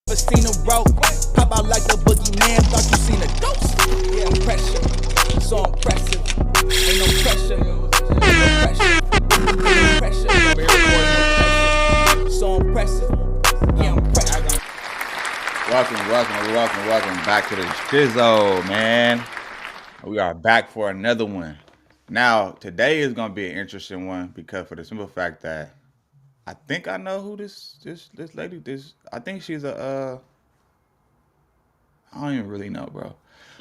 Seen a rope, pop out like the boogeyman, thought you seen a ghost. Yeah, I'm pressure, so impressive. Ain't no pressure, ain't no pressure, so impressive. Yeah, I'm pressure. Welcome back to the Shizzo, man. We are back for another one. Now, today is gonna be an interesting one because for the simple fact that I think I know who this lady. I think she's I don't even really know, bro.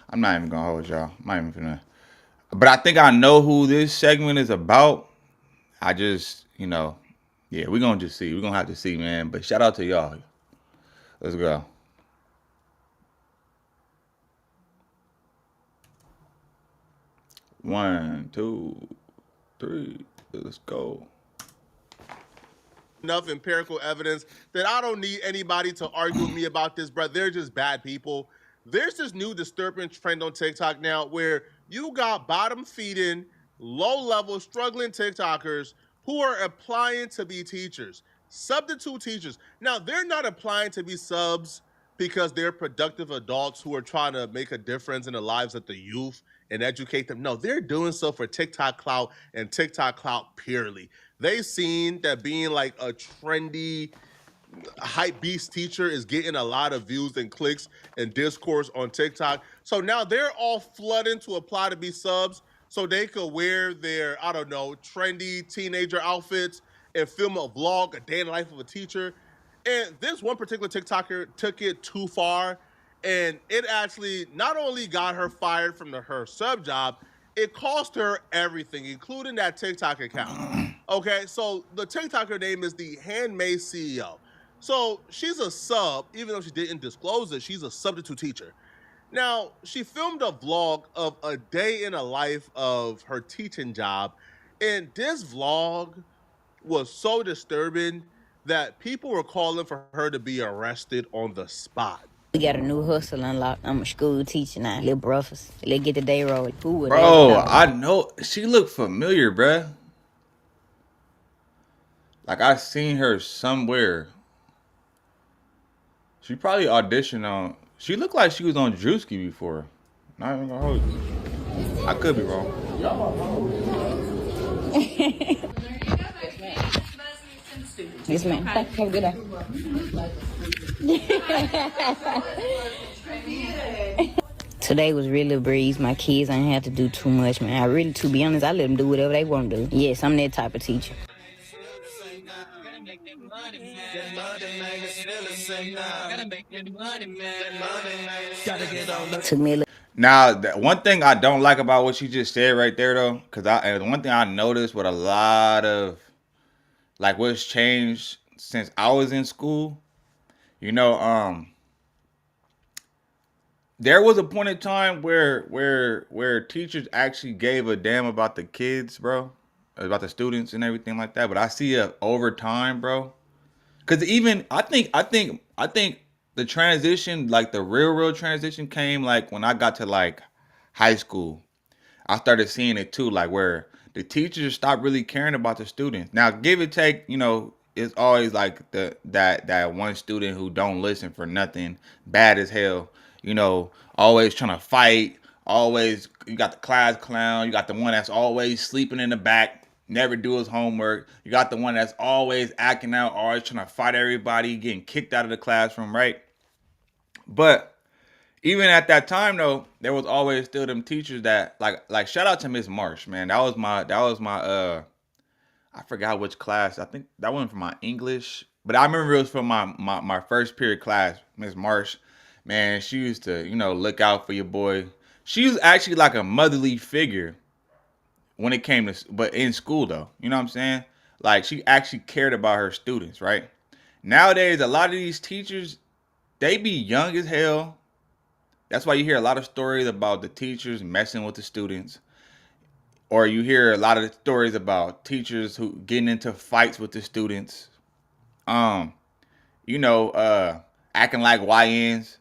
I'm not even gonna hold y'all. I'm not even gonna. But I think I know who this segment is about. I just, yeah, we're gonna just see. We're gonna have to see, man. But shout out to y'all. Let's go. One, two, three. Let's go. Enough empirical evidence that I don't need anybody to argue with me about this, bro. They're just bad people. There's this new disturbing trend on TikTok now where you got bottom feeding, low level, struggling TikTokers who are applying to be teachers, substitute teachers. Now, they're not applying to be subs because they're productive adults who are trying to make a difference in the lives of the youth and educate them. No, they're doing so for TikTok clout and TikTok clout purely. They've seen that being like a trendy hype beast teacher is getting a lot of views and clicks and discourse on TikTok. So now they're all flooding to apply to be subs so they could wear their, I don't know, trendy teenager outfits and film a vlog, a day in the life of a teacher. And this one particular TikToker took it too far, and it actually not only got her fired from her sub job, it cost her everything, including that TikTok account. Okay, so the TikToker name is the Handmade CEO. So she's a sub, even though she didn't disclose it, she's a substitute teacher. Now, she filmed a vlog of a day in a life of her teaching job, and this vlog was so disturbing that people were calling for her to be arrested on the spot. We got a new hustle unlocked. I'm a school teacher now. Little brothers. Let's get the day rolling. Who would Bro, I know she looked familiar, bruh. Like I seen her somewhere. She probably auditioned on. She looked like she was on Drewski before. Not even gonna hold you. I could be wrong. Yes, ma'am. Have a good day. Today was really a breeze. My kids ain't have to do too much, man. I really, to be honest, I let them do whatever they want to do. Yes, I'm that type of teacher. Took me a little. Now, one thing I don't like about what you just said right there, though, because one thing I noticed with a lot of like what's changed since I was in school, there was a point in time where teachers actually gave a damn about the kids, bro, about the students and everything like that. But I see it over time, bro. Because even I think the transition, like the real transition, came like when I got to like high school. I started seeing it too, like where the teachers stopped really caring about the students. Now, give or take, it's always like that one student who don't listen for nothing, bad as hell. Always trying to fight. Always, you got the class clown. You got the one that's always sleeping in the back, never do his homework. You got the one that's always acting out, always trying to fight everybody, getting kicked out of the classroom, right? But even at that time though, there was always still them teachers that like shout out to Miss Marsh, man. That was my I forgot which class. I think that one from my English, but I remember it was from my first period class. Miss Marsh, man, she used to look out for your boy. She was actually like a motherly figure when it came to, but in school though, you know what I'm saying? Like she actually cared about her students, right? Nowadays, a lot of these teachers, they be young as hell. That's why you hear a lot of stories about the teachers messing with the students, or you hear a lot of stories about teachers who getting into fights with the students. Um, acting like YNs,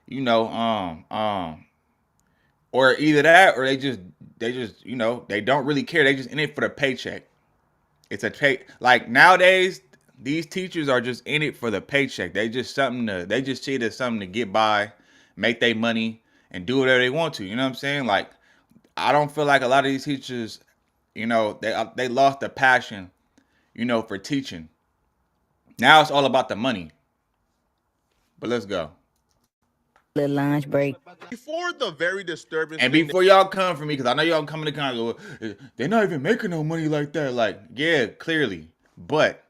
you know, or either that or they don't really care. They just in it for the paycheck. It's a pay, like nowadays these teachers are just in it for the paycheck. They just see it as something to get by, make their money, and do whatever they want to. You know what I'm saying? Like, I don't feel like a lot of these teachers, they lost the passion, for teaching. Now it's all about the money. But let's go. Little lunch break. Before the very disturbing And thing before y'all come for me, because I know y'all coming to kind they're not even making no money like that. Like, yeah, clearly. But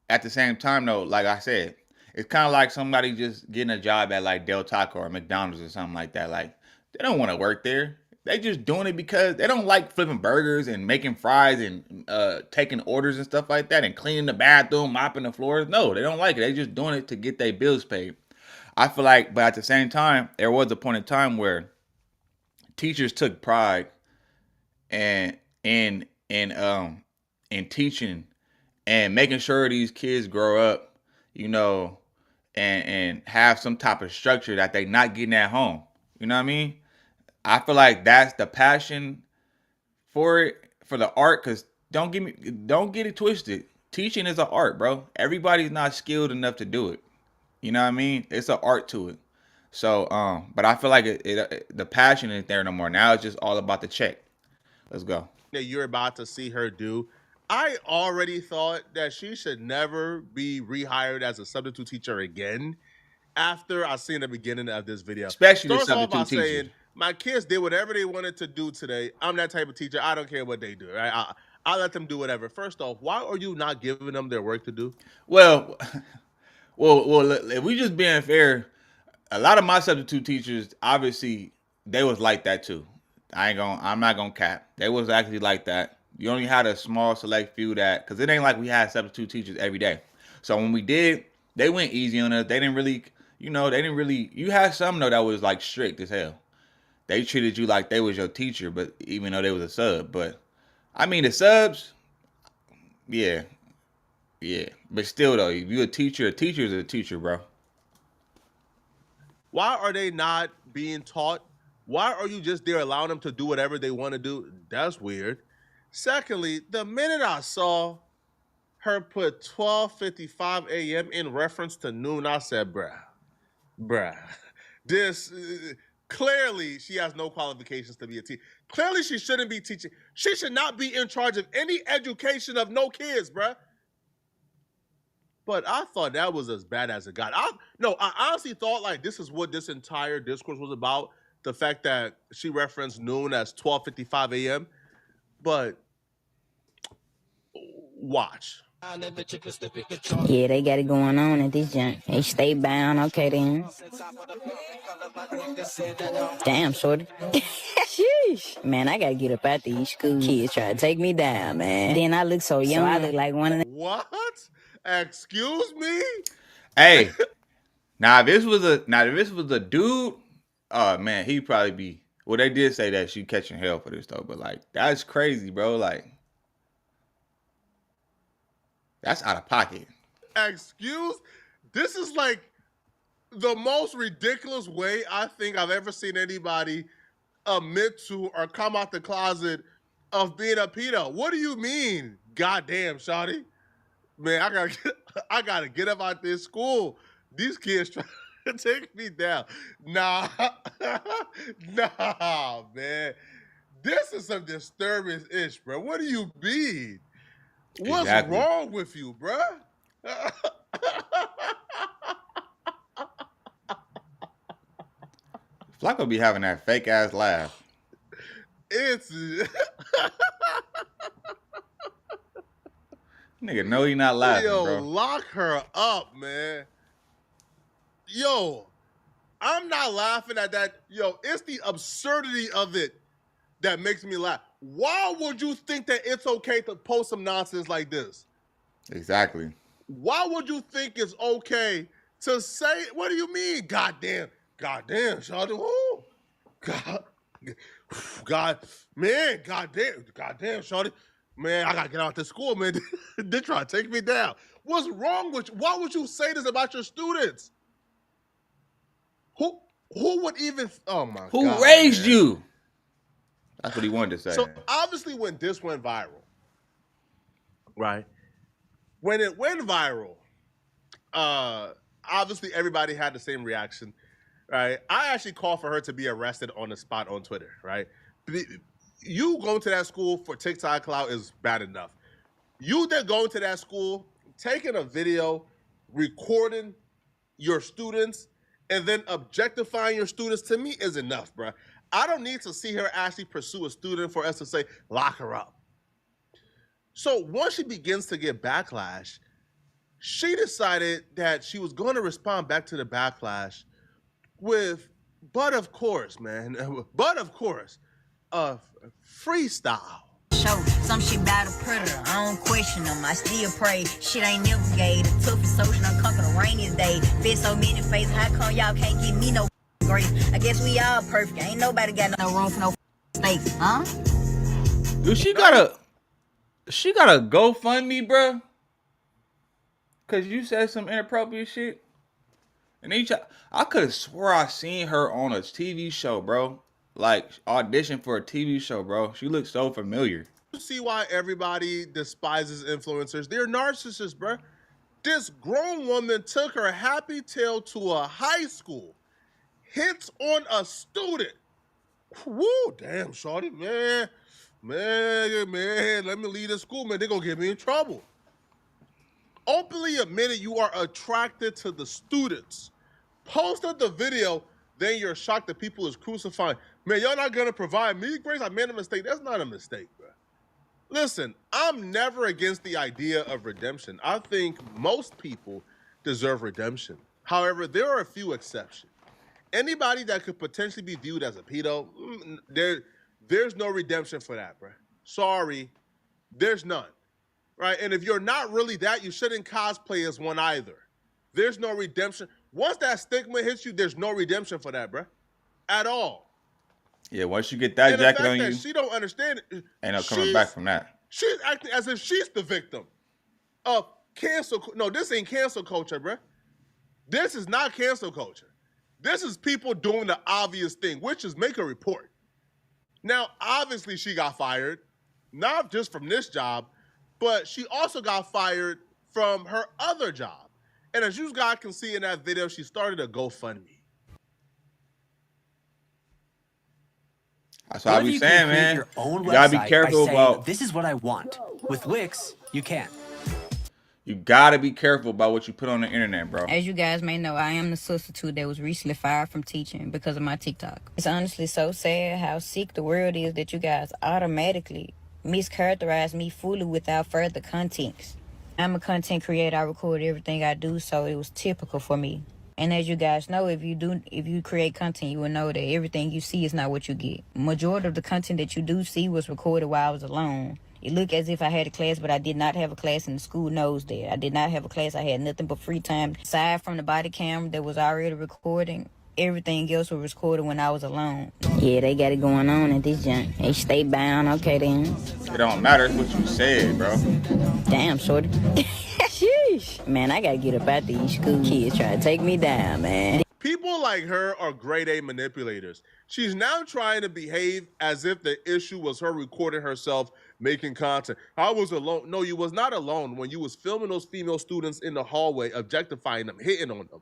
at the same time, though, like I said, it's kind of like somebody just getting a job at like Del Taco or McDonald's or something like that. Like, they don't want to work there. They just doing it because they don't like flipping burgers and making fries and taking orders and stuff like that and cleaning the bathroom, mopping the floors. No, they don't like it. They just doing it to get their bills paid. I feel like, but at the same time, there was a point in time where teachers took pride and in teaching and making sure these kids grow up, and have some type of structure that they not getting at home. You know what I mean? I feel like that's the passion for the art. Cause don't get it twisted. Teaching is an art, bro. Everybody's not skilled enough to do it. You know what I mean? It's an art to it. So, but I feel like the passion isn't there no more. Now it's just all about the check. Let's go. that you're about to see her do, I already thought that she should never be rehired as a substitute teacher again after I seen the beginning of this video. Especially the Starts off by substitute teachers. saying, my kids did whatever they wanted to do today. I'm that type of teacher. I don't care what they do. Right? I let them do whatever. First off, why are you not giving them their work to do? Well, if we just being fair, a lot of my substitute teachers, obviously, they was like that too. I'm not gonna cap. They was actually like that. You only had a small select few that, because it ain't like we had substitute teachers every day. So when we did, they went easy on us. They didn't really, you had some though that was like strict as hell. They treated you like they was your teacher, but even though they was a sub. But I mean, the subs, yeah. But still though, if you're a teacher is a teacher, bro. Why are they not being taught? Why are you just there allowing them to do whatever they want to do? That's weird. Secondly, the minute I saw her put 12:55 a.m. in reference to noon, I said, bruh, this clearly she has no qualifications to be a teacher. Clearly she shouldn't be teaching. She should not be in charge of any education of no kids, bruh. But I thought that was as bad as it got. I honestly thought like this is what this entire discourse was about. The fact that she referenced noon as 12:55 a.m. But watch. Yeah, they got it going on at this joint. They stay bound. Okay, then. Damn, shorty. Sheesh. Man, I gotta get up out these school kids try to take me down, man. Then I look so young. I look like one of them. What? Excuse me? Hey, now if this was a dude, oh man, he'd probably be. Well, they did say that she catching hell for this though, but like that's crazy, bro. Like that's out of pocket. Excuse? This is like the most ridiculous way I think I've ever seen anybody admit to or come out the closet of being a pedo. What do you mean? Goddamn, shawty. Man, I gotta get up out this school. These kids trying to take me down. Nah, nah, man. This is some disturbance-ish, bro. What do you mean? What's Exactly. wrong with you, bro? Flacco be having that fake ass laugh. It's Nigga, no, he not laughing, yo, bro. lock her up, man. Yo, I'm not laughing at that. Yo, it's the absurdity of it that makes me laugh. Why would you think that it's okay to post some nonsense like this? Exactly. Why would you think it's okay to say, what do you mean? Goddamn, shawty. Ooh. Goddamn, shawty. Man, I gotta get out to school, man. They try to take me down. What's wrong with you? Why would you say this about your students? Who would even? Oh my God! Who raised man. you? That's what he wanted to say. So obviously, when this went viral, right? when it went viral, obviously everybody had the same reaction, right? I actually called for her to be arrested on the spot on Twitter, right? You going to that school for TikTok clout is bad enough. You then going to that school, taking a video, recording your students, and then objectifying your students, to me, is enough, bro. I don't need to see her actually pursue a student for us to say, lock her up. So once she begins to get backlash, she decided that she was going to respond back to the backlash with, but of course, man, but of course, a freestyle. Show some shit about a predator. I don't question them. I still pray. Shit ain't never gay. The toughest social done conquer the rainiest day. Fit so many faces. How come y'all can't give me no grace? I guess we all perfect. Ain't nobody got no room for no mistakes, huh? Dude, she got a GoFundMe, bro. Cause you said some inappropriate shit. And then I could have swore I seen her on a TV show, bro. Like audition for a TV show, bro. She looks so familiar. You see why everybody despises influencers? They're narcissists, bro. This grown woman took her happy tale to a high school, hits on a student. Woo, damn, shorty, man, let me leave the school, man. They're gonna get me in trouble. Openly admitted you are attracted to the students. Posted the video, then you're shocked that people is crucifying. Man, y'all not gonna provide me grace? I made a mistake. That's not a mistake, bro. Listen, I'm never against the idea of redemption. I think most people deserve redemption. However, there are a few exceptions. Anybody that could potentially be viewed as a pedo, there's no redemption for that, bro. Sorry, there's none. Right? And if you're not really that, you shouldn't cosplay as one either. There's no redemption. Once that stigma hits you, there's no redemption for that, bro. At all. Yeah, once you get that jacket on you, she don't understand it. Ain't no coming back from that. She's acting as if she's the victim of cancel. No, this ain't cancel culture, bro. This is not cancel culture. This is people doing the obvious thing, which is make a report. Now, obviously, she got fired, not just from this job, but she also got fired from her other job. And as you guys can see in that video, she started a GoFundMe. That's what I be saying, man. You gotta be careful about. This is what I want. With Wix, you can. You gotta be careful about what you put on the internet, bro. As you guys may know, I am the substitute that was recently fired from teaching because of my TikTok. It's honestly so sad how sick the world is that you guys automatically mischaracterize me fully without further context. I'm a content creator. I record everything I do, so it was typical for me. And as you guys know, if you create content, you will know that everything you see is not what you get. Majority of the content that you do see was recorded while I was alone. It looked as if I had a class, but I did not have a class, and the school knows that. I did not have a class. I had nothing but free time. Aside from the body camera that was already recording, everything else was recorded when I was alone. Yeah, they got it going on at this junk. They stay bound. Okay, then. It don't matter what you said, bro. Damn, shorty. Sheesh. Man, I gotta get up out these school kids trying to take me down, man. People like her are grade A manipulators. She's now trying to behave as if the issue was her recording herself making content. I was alone. No, you was not alone when you was filming those female students in the hallway, objectifying them, hitting on them.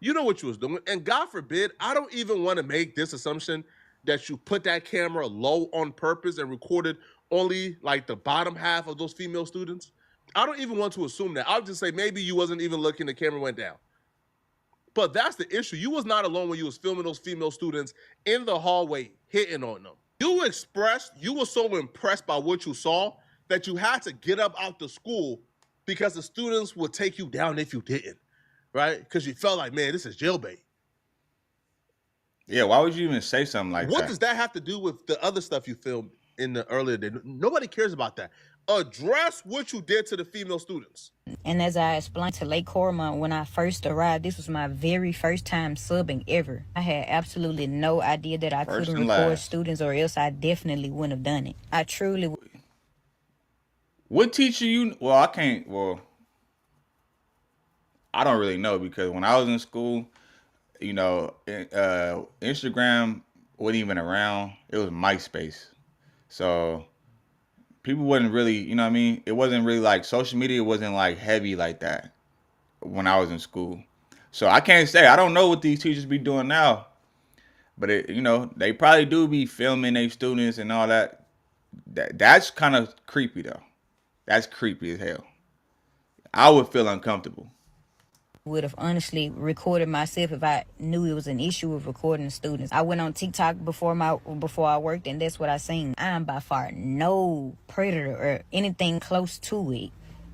You know what you was doing. And God forbid, I don't even want to make this assumption that you put that camera low on purpose and recorded only like the bottom half of those female students. I don't even want to assume that. I'll just say maybe you wasn't even looking, the camera went down. But that's the issue. You was not alone when you was filming those female students in the hallway, hitting on them. You expressed, you were so impressed by what you saw that you had to get up out the school because the students would take you down if you didn't, right? Because you felt like, man, this is jailbait. Yeah, why would you even say something like that? What does that have to do with the other stuff you filmed in the earlier day? Nobody cares about that. Address what you did to the female students. And as I explained to Lake Cormont when I first arrived, this was my very first time subbing ever. I had absolutely no idea that I couldn't record students, or else I definitely wouldn't have done it. I truly. What teacher you? Well, I can't. Well, I don't really know because when I was in school, you know, Instagram wasn't even around. It was MySpace. So people wasn't really, you know what I mean? It wasn't really like social media wasn't like heavy like that when I was in school. So I can't say I don't know what these teachers be doing now, but it, you know, they probably do be filming their students and all that. That's kind of creepy though. That's creepy as hell. I would feel uncomfortable. Would have honestly recorded myself if I knew it was an issue with recording students. I went on TikTok before I worked, and that's what I seen. I'm by far no predator or anything close to it.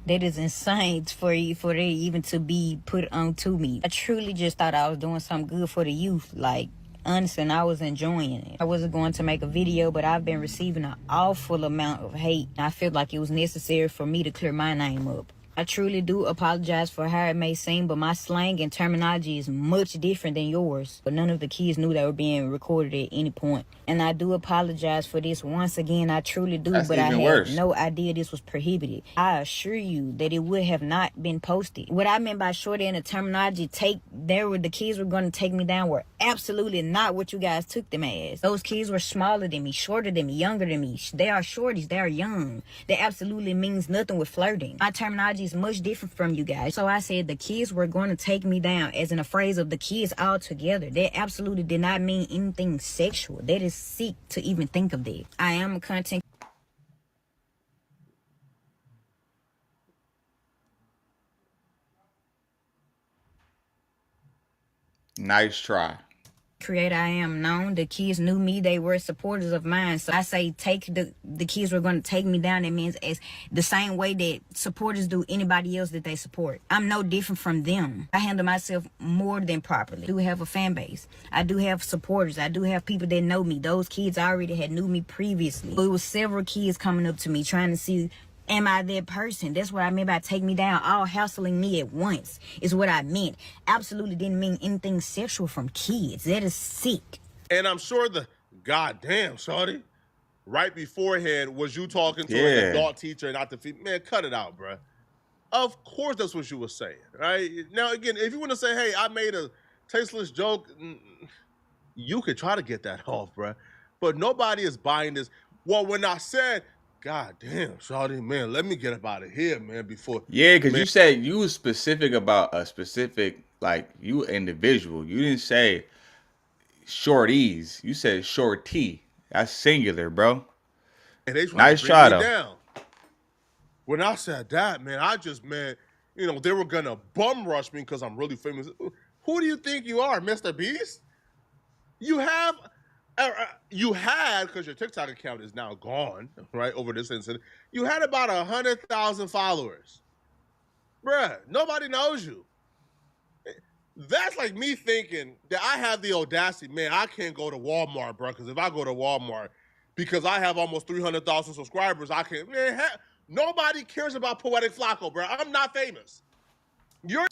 That is insane for it even to be put on to me. I truly just thought I was doing something good for the youth. Like, honestly, and I was enjoying it. I wasn't going to make a video, but I've been receiving an awful amount of hate. I feel like it was necessary for me to clear my name up. I truly do apologize for how it may seem, but my slang and terminology is much different than yours. But none of the kids knew they were being recorded at any point. And I do apologize for this once again. I truly do, That's but I even had worse. no idea this was prohibited. I assure you that it would have not been posted. What I meant by shorty and the terminology, the kids were going to take me down were absolutely not what you guys took them as. Those kids were smaller than me, shorter than me, younger than me. They are shorties. They are young. That absolutely means nothing with flirting. My terminology is much different from you guys. So I said the kids were going to take me down, as in a phrase of the kids all together. That absolutely did not mean anything sexual. That is sick to even think of that. I am a content Nice try. creator. I am known. The kids knew me. They were supporters of mine. So I say the kids were going to take me down. It means as the same way that supporters do anybody else that they support. I'm no different from them. I handle myself more than properly. I do have a fan base. I do have supporters. I do have people that know me. Those kids already had knew me previously. So it was several kids coming up to me trying to see, am I that person? That's what I meant by take me down, all hassling me at once is what I meant. Absolutely didn't mean anything sexual from kids. That is sick. And I'm sure the goddamn shorty right beforehand was you talking to Yeah. an adult teacher and not the female. Man, cut it out, bruh. Of course that's what you were saying, right? Now, again, if you want to say, hey, I made a tasteless joke, you could try to get that off, bruh. But nobody is buying this. Well, when I said, God damn, shorty, man, let me get up out of here, man, before. Yeah, because man, you said you was specific about a specific, like, you individual. You didn't say shorties. You said shorty. That's singular, bro. and they tried Nice to try, bring me though. down. When I said that, man, I just, man, you know, they were gonna bum rush me because I'm really famous. Who do you think you are, Mr. Beast? You have, because your TikTok account is now gone, right, over this incident. You had about 100,000 followers. Bruh, nobody knows you. That's like me thinking that I have the audacity, man, I can't go to Walmart, bro, because if I go to Walmart, because I have almost 300,000 subscribers, I can't, man, nobody cares about Poetic Flacco, bro. I'm not famous. You're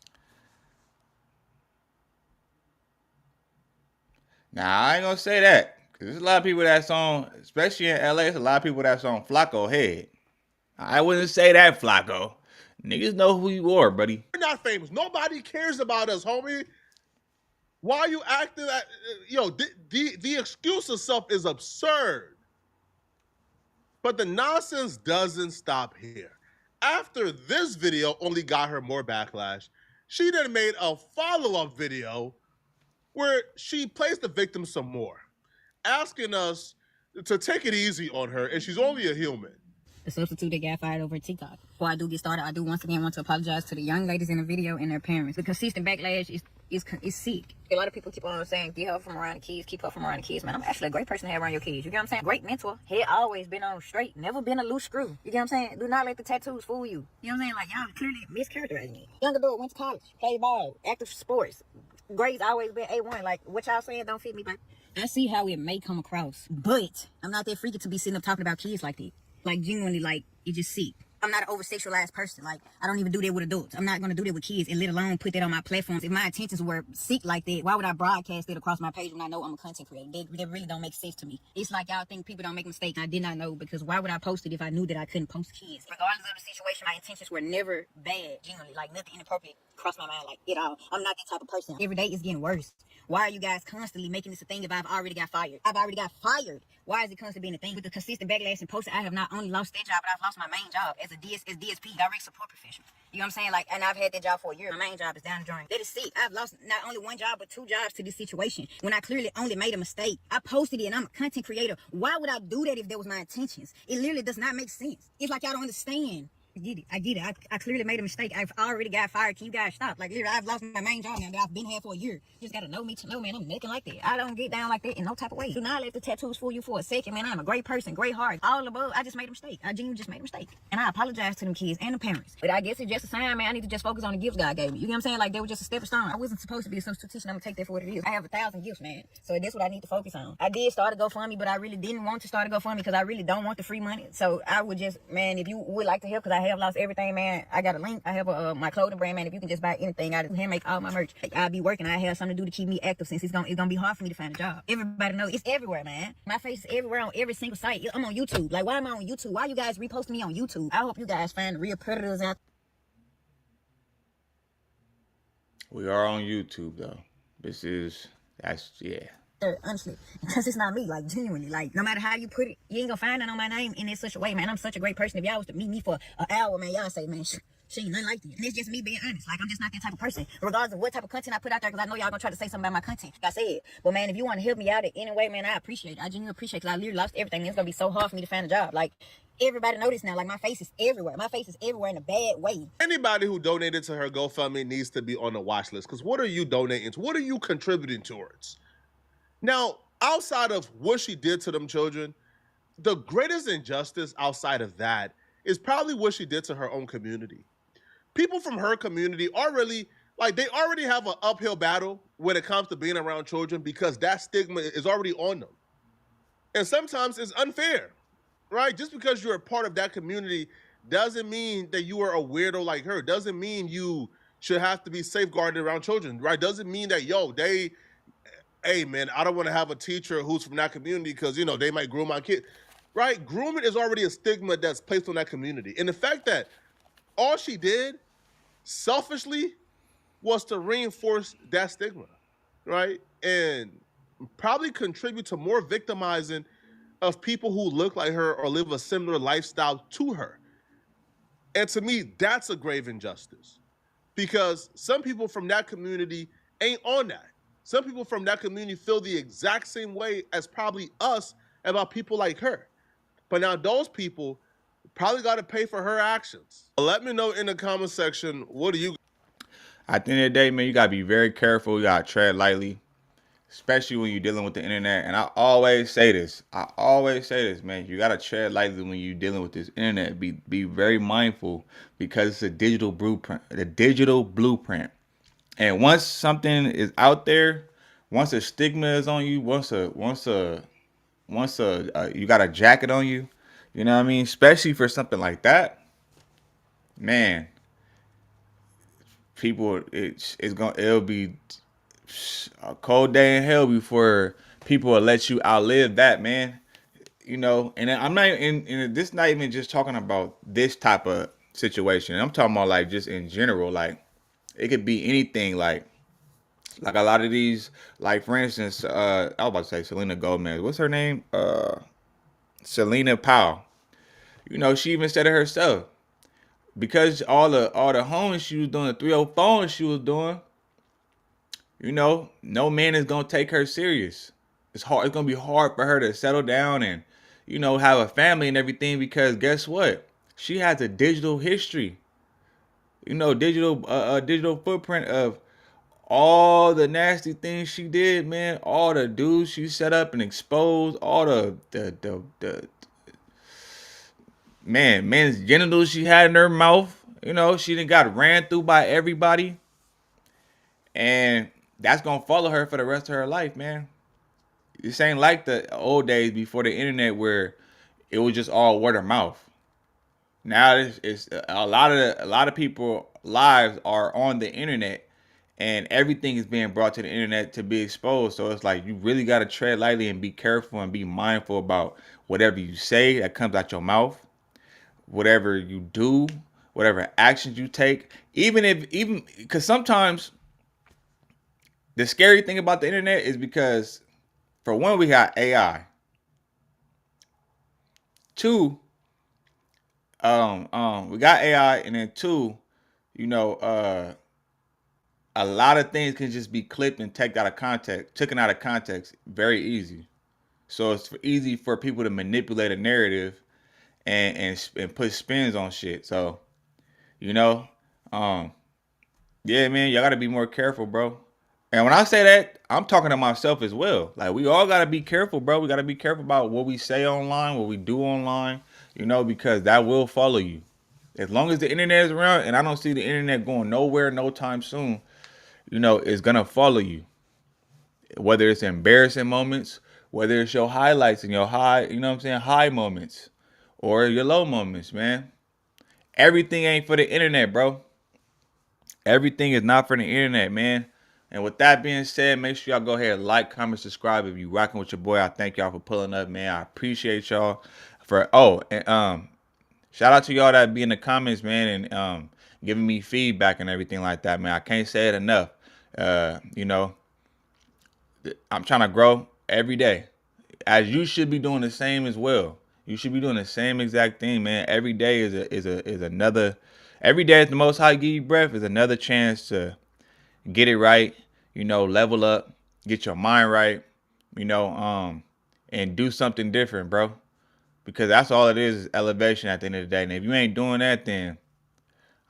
Nah, I ain't gonna say that. Cause there's a lot of people that's on, especially in LA, there's a lot of people that's on Flacco head. I wouldn't say that, Flacco. Niggas know who you are, buddy. not famous. Nobody cares about us, homie. Why are you acting that? The excuse itself is absurd. But the nonsense doesn't stop here. After this video only got her more backlash, she then made a follow-up video where she plays the victim some more, asking us to take it easy on her, and she's only a human. The substitute that got fired over TikTok. Before I do get started, I do once again want to apologize to the young ladies in the video and their parents. The consistent backlash is sick. A lot of people keep on saying, get her from around the kids, keep her from around the kids. Man, I'm actually a great person to have around your kids. You get what I'm saying? Great mentor. Head always been on straight, never been a loose screw. You get what I'm saying? Do not let the tattoos fool you. You know what I'm saying? Like, y'all clearly mischaracterizing me. Young adult, went to college, played ball, active sports. Grades always been A1. Like, what y'all saying don't fit me, but I see how it may come across. But I'm not that freaky to be sitting up talking about kids like that. Like, genuinely, like, it just sick. I'm not an over-sexualized person. Like, I don't even do that with adults. I'm not going to do that with kids, and let alone put that on my platforms. If my intentions were sick like that, why would I broadcast it across my page when I know I'm a content creator? That really don't make sense to me. It's like y'all think people don't make mistakes. I did not know, because why would I post it if I knew that I couldn't post kids? Regardless of the situation, my intentions were never bad, genuinely. Like, nothing inappropriate crossed my mind, like, at all. I'm not that type of person. Every day it's getting worse. Why are you guys constantly making this a thing if I've already got fired? I've already got fired. Why is it constantly being a thing? With the consistent backlash and posting, I have not only lost that job, but I've lost my main job as a DSP, direct support professional. You know what I'm saying? Like, and I've had that job for a year. My main job is down the drain. That is sick. I've lost not only one job, but 2 jobs to this situation when I clearly only made a mistake. I posted it and I'm a content creator. Why would I do that if that was my intentions? It literally does not make sense. It's like y'all don't understand. I get it. I clearly made a mistake. I've already got fired. Can you guys stop? Like, literally, I've lost my main job now that I've been here for a year. You just gotta know me to know, man. I'm nothing like that. I don't get down like that in no type of way. Do not let the tattoos fool you for a second, man. I'm a great person, great heart. All above, I just made a mistake. I genuinely just made a mistake. And I apologize to them kids and the parents. But I guess it's just a sign, man. I need to just focus on the gifts God gave me. You know what I'm saying? Like, they were just a stepping stone. I wasn't supposed to be a substitute teacher. I'm gonna take that for what it is. I have 1,000 gifts, man. So that's what I need to focus on. I did start a GoFundMe, but I really didn't want to start a GoFundMe because I really don't want the free money. So I would just, man, if you would like to help, because I have lost everything, man. I got a link. I have my clothing brand, man. If you can just buy anything, I hand make all my merch. I'll be working. I have something to do to keep me active since it's gonna be hard for me to find a job. Everybody knows it's everywhere, man. My face is everywhere on every single site. I'm on YouTube. Like, why am I on YouTube? Why you guys reposting me on YouTube? I hope you guys find real predators out. We are on YouTube though. Yeah. Honestly, because it's not me, like, genuinely, like, no matter how you put it, you ain't gonna find it on my name in such a way, man. I'm such a great person. If y'all was to meet me for an hour, man, y'all say, man, she ain't nothing like this. And it's just me being honest. Like, I'm just not that type of person, regardless of what type of content I put out there, because I know y'all gonna try to say something about my content, like I said. But, man, if you want to help me out in any way, man, I appreciate it. I genuinely appreciate it, because I literally lost everything. It's gonna be so hard for me to find a job. Like, everybody know this now. Like, my face is everywhere. My face is everywhere in a bad way. Anybody who donated to her GoFundMe needs to be on the watch list, because what are you donating to? What are you contributing towards? Now, outside of what she did to them children, the greatest injustice outside of that is probably what she did to her own community. People from her community are really, like, they already have an uphill battle when it comes to being around children because that stigma is already on them. And sometimes it's unfair, right? Just because you're a part of that community doesn't mean that you are a weirdo like her. Doesn't mean you should have to be safeguarded around children, right? Doesn't mean that, hey, man, I don't want to have a teacher who's from that community because, you know, they might groom my kid, right? Grooming is already a stigma that's placed on that community. And the fact that all she did selfishly was to reinforce that stigma, right? And probably contribute to more victimizing of people who look like her or live a similar lifestyle to her. And to me, that's a grave injustice because some people from that community ain't on that. Some people from that community feel the exact same way as probably us about people like her. But now those people probably got to pay for her actions. Let me know in the comment section, what do you? At the end of the day, man, you gotta be very careful. You gotta tread lightly, especially when you're dealing with the internet. And I always say this, man. You gotta tread lightly when you're dealing with this internet. Be very mindful because it's a digital blueprint. And once something is out there, once a stigma is on you, once you got a jacket on you, you know what I mean? Especially for something like that, man. It'll be a cold day in hell before people will let you outlive that, man. You know, and I'm not in this. Not even just talking about this type of situation. I'm talking about like just in general, like. It could be anything like a lot of these, like for instance, I was about to say Selena Gomez. What's her name? Selena Powell. You know, she even said it herself. Because all the homes she was doing, the 304 she was doing, you know, no man is gonna take her serious. It's hard. It's gonna be hard for her to settle down and, you know, have a family and everything because guess what? She has a digital history. You know, digital footprint of all the nasty things she did, man. All the dudes she set up and exposed, all the man's genitals she had in her mouth. You know, she done got ran through by everybody, and that's gonna follow her for the rest of her life, man. This ain't like the old days before the internet where it was just all word of mouth. Now it's a lot of people lives are on the internet and everything is being brought to the internet to be exposed. So it's like you really got to tread lightly and be careful and be mindful about whatever you say that comes out your mouth, whatever you do, whatever actions you take, even because sometimes the scary thing about the internet is because, for one, we got AI. Two, we got AI, and then two, you know, a lot of things can just be clipped and taken out of context, very easy. So it's easy for people to manipulate a narrative and put spins on shit. So, you know, yeah, man, y'all gotta be more careful, bro. And when I say that, I'm talking to myself as well. Like, we all gotta be careful, bro. We gotta be careful about what we say online, what we do online, you know, because that will follow you. As long as the internet is around, and I don't see the internet going nowhere no time soon, you know, it's gonna follow you. Whether it's embarrassing moments, whether it's your highlights and your high, you know what I'm saying, high moments, or your low moments, man. Everything ain't for the internet, bro. Everything is not for the internet, man. And with that being said, make sure y'all go ahead and like, comment, subscribe. If you rocking with your boy, I thank y'all for pulling up, man. I appreciate y'all for and shout out to y'all that be in the comments, man, and giving me feedback and everything like that, man. I can't say it enough. You know, I'm trying to grow every day, as you should be doing the same as well. You should be doing the same exact thing, man. Every day is another. Every day, as the Most High give you breath, is another chance to get it right. You know, level up, get your mind right. You know, and do something different, bro. Because that's all it is elevation at the end of the day. And if you ain't doing that, then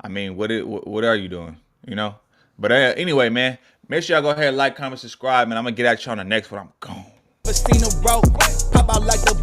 I mean, what are you doing? You know. But anyway, man, make sure y'all go ahead, like, comment, subscribe, and I'm gonna get at you on the next one. I'm gone. Never seen a rope pop out like the